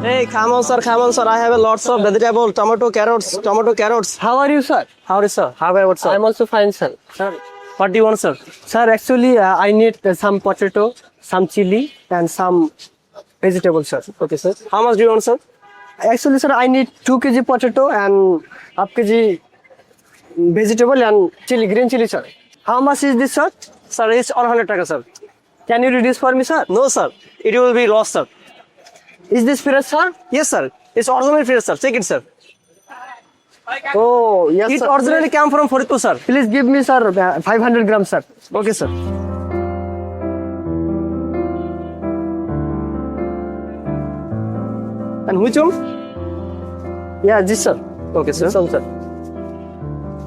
Hey, come on, sir. Come on, sir. I have a lots of vegetable, tomato, carrots. How are you, sir? How is sir? How about sir? I'm also fine, sir. Sir, what do you want, sir? Sir, actually, I need some potato, some chili, and some vegetables, sir. Okay, sir. How much do you want, sir? Actually, sir, I need 2 kg potato and half kg vegetable and chili, green chili, sir. How much is this, sir? Sir, it's 100 taka, sir. Can you reduce for me, sir? No, sir. It will be lost, sir. Is this fresh, sir? Yes, sir. It's originally fresh, sir. Check it, sir. Oh, yes, It sir. originally came from Faridpur, sir. Please give me, sir, 500 grams, sir. Okay, sir. And which one? Yeah, this, sir. Okay, sir. This one, sir.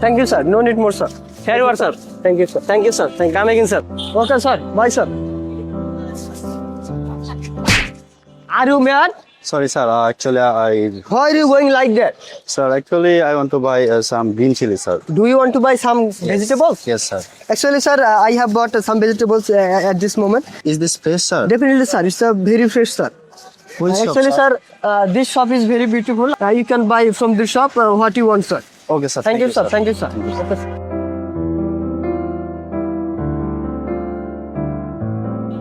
Thank you, sir. No need more, sir. Here you are, sir. Thank you, sir. Thank you, sir. Thank you. Come again, sir. Okay, sir. Bye, sir. Are you mad? Sorry, sir. Why are you going like that? Actually, I want to buy some green chili, sir. Do you want to buy some vegetables? Yes, sir. Actually, sir, I have bought some vegetables at this moment. Is this fresh, sir? Definitely, sir. It's a very fresh, sir. Which shop, Actually, sir, this shop is very beautiful. You can buy from this shop what you want, sir. Okay, sir. Thank you, sir. Thank you, sir.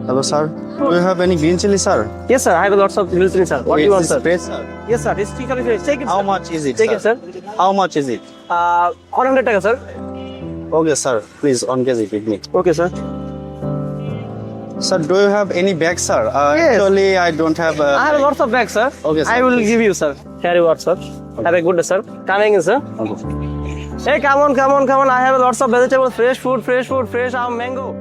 Hello, sir. Do you have any green chili, sir? Yes, sir. I have lots of green chili, sir. What do you want, Is sir? this fresh, sir? Yes, sir. It's chicken fresh. Take it, How sir. much is it, Take sir? it, sir. How much is it? 100 taka, sir. Okay, sir. Please, on kg with me. Okay, sir. Sir, do you have any bag, sir? Yes. Actually, I don't have. I have lots of bags, sir. Okay, sir, I will please. give you, sir. Here you are, sir. Have a good day, sir. Coming in, sir. Hey, come on. I have lots of vegetables, fresh food, fresh mango.